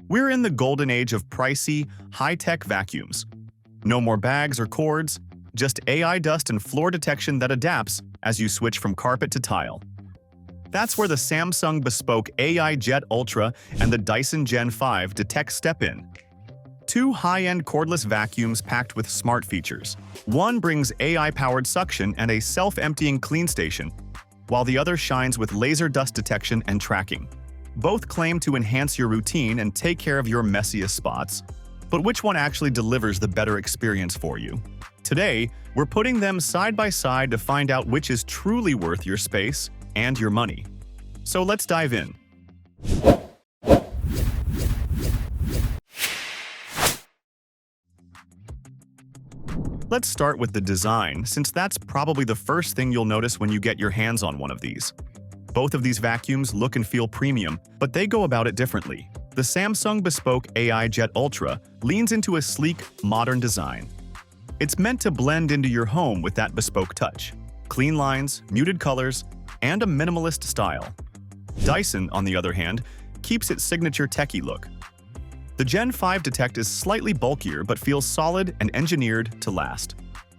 We're in the golden age of pricey, high-tech vacuums. No more bags or cords, just AI dust and floor detection that adapts as you switch from carpet to tile. That's where the Samsung Bespoke AI Jet Ultra and the Dyson Gen5detect step in. Two high-end cordless vacuums packed with smart features. One brings AI-powered suction and a self-emptying clean station, while the other shines with laser dust detection and tracking. Both claim to enhance your routine and take care of your messiest spots. But which one actually delivers the better experience for you? Today, we're putting them side by side to find out which is truly worth your space and your money. So let's dive in. Let's start with the design, since that's probably the first thing you'll notice when you get your hands on one of these. Both of these vacuums look and feel premium, but they go about it differently. The Samsung Bespoke AI Jet Ultra leans into a sleek, modern design. It's meant to blend into your home with that bespoke touch. Clean lines, muted colors, and a minimalist style. Dyson, on the other hand, keeps its signature techie look. The Gen5detect is slightly bulkier but feels solid and engineered to last.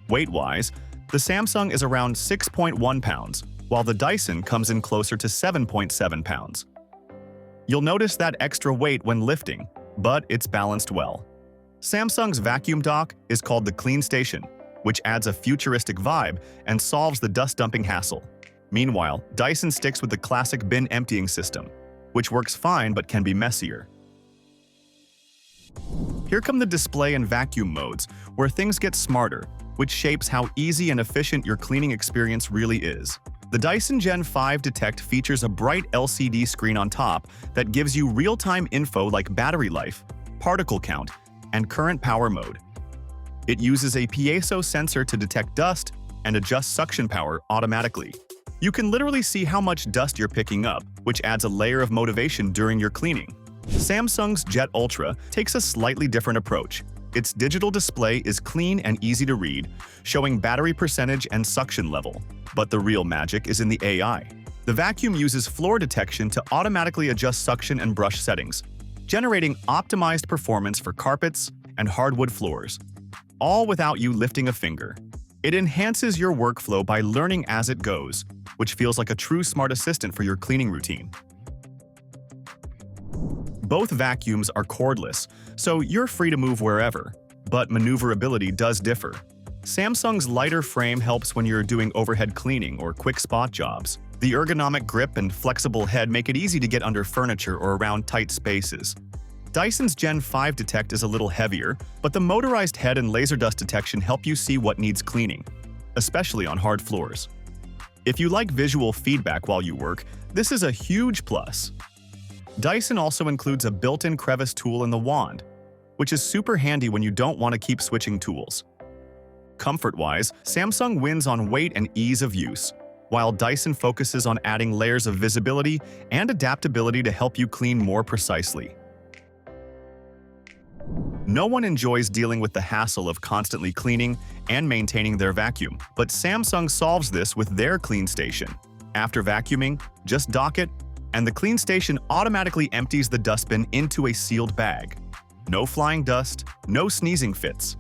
Weight-wise, the Samsung is around 6.1 pounds, while the Dyson comes in closer to 7.7 pounds. You'll notice that extra weight when lifting, but it's balanced well. Samsung's vacuum dock is called the Clean Station, which adds a futuristic vibe and solves the dust-dumping hassle. Meanwhile, Dyson sticks with the classic bin emptying system, which works fine but can be messier. Here come the display and vacuum modes, where things get smarter, which shapes how easy and efficient your cleaning experience really is. The Dyson Gen5detect features a bright LCD screen on top that gives you real-time info like battery life, particle count, and current power mode. It uses a piezo sensor to detect dust and adjust suction power automatically. You can literally see how much dust you're picking up, which adds a layer of motivation during your cleaning. Samsung's Jet Ultra takes a slightly different approach. Its digital display is clean and easy to read, showing battery percentage and suction level. But the real magic is in the AI. The vacuum uses floor detection to automatically adjust suction and brush settings, generating optimized performance for carpets and hardwood floors, all without you lifting a finger. It enhances your workflow by learning as it goes, which feels like a true smart assistant for your cleaning routine. Both vacuums are cordless, so you're free to move wherever, but maneuverability does differ. Samsung's lighter frame helps when you're doing overhead cleaning or quick spot jobs. The ergonomic grip and flexible head make it easy to get under furniture or around tight spaces. Dyson's Gen5detect is a little heavier, but the motorized head and laser dust detection help you see what needs cleaning, especially on hard floors. If you like visual feedback while you work, this is a huge plus. Dyson also includes a built-in crevice tool in the wand, which is super handy when you don't want to keep switching tools. Comfort-wise, Samsung wins on weight and ease of use, while Dyson focuses on adding layers of visibility and adaptability to help you clean more precisely. No one enjoys dealing with the hassle of constantly cleaning and maintaining their vacuum, but Samsung solves this with their Clean Station. After vacuuming, just dock it, and the Clean Station automatically empties the dustbin into a sealed bag. No flying dust, no sneezing fits.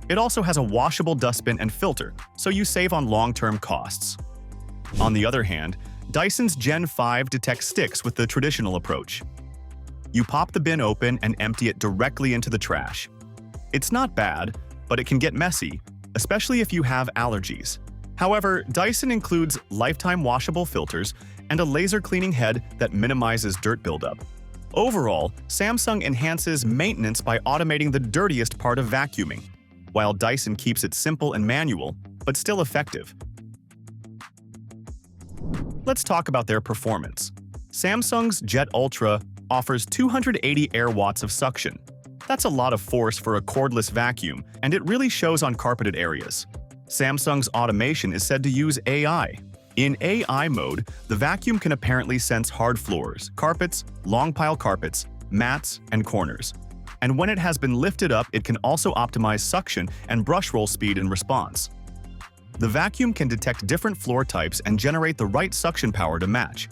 It also has a washable dustbin and filter, so you save on long-term costs. On the other hand, Dyson's Gen5detect sticks with the traditional approach. You pop the bin open and empty it directly into the trash. It's not bad, but it can get messy, especially if you have allergies. However, Dyson includes lifetime washable filters and a laser cleaning head that minimizes dirt buildup. Overall, Samsung enhances maintenance by automating the dirtiest part of vacuuming, while Dyson keeps it simple and manual, but still effective. Let's talk about their performance. Samsung's Jet Ultra offers 280 air watts of suction. That's a lot of force for a cordless vacuum, and it really shows on carpeted areas. Samsung's automation is said to use AI. In AI mode, the vacuum can apparently sense hard floors, carpets, long pile carpets, mats, and corners. And when it has been lifted up, it can also optimize suction and brush roll speed in response. The vacuum can detect different floor types and generate the right suction power to match.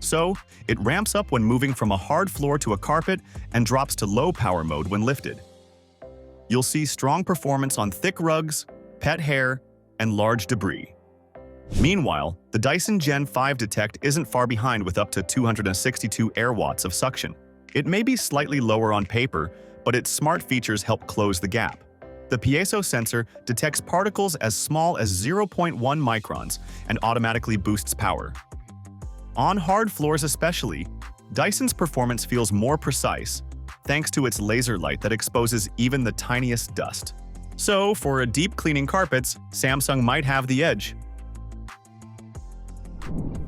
So, it ramps up when moving from a hard floor to a carpet and drops to low power mode when lifted. You'll see strong performance on thick rugs, pet hair, and large debris. Meanwhile, the Dyson Gen5detect isn't far behind with up to 262 air watts of suction. It may be slightly lower on paper, but its smart features help close the gap. The piezo sensor detects particles as small as 0.1 microns and automatically boosts power. On hard floors especially, Dyson's performance feels more precise, thanks to its laser light that exposes even the tiniest dust. So, for deep cleaning carpets, Samsung might have the edge.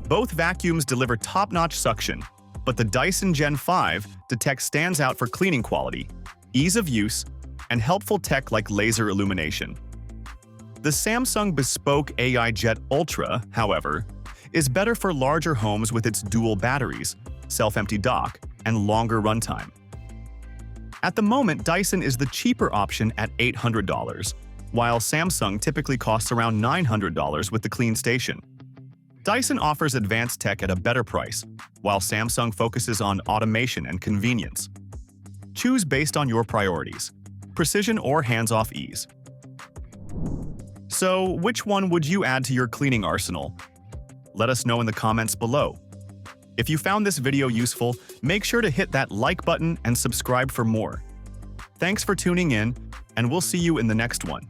Both vacuums deliver top-notch suction, but the Dyson Gen5detect stands out for cleaning quality, ease of use, and helpful tech like laser illumination. The Samsung Bespoke AI Jet Ultra, however, is better for larger homes with its dual batteries, self-empty dock, and longer runtime. At the moment, Dyson is the cheaper option at $800, while Samsung typically costs around $900 with the Clean Station. Dyson offers advanced tech at a better price, while Samsung focuses on automation and convenience. Choose based on your priorities, precision or hands-off ease. So, which one would you add to your cleaning arsenal? Let us know in the comments below. If you found this video useful, make sure to hit that like button and subscribe for more. Thanks for tuning in, and we'll see you in the next one.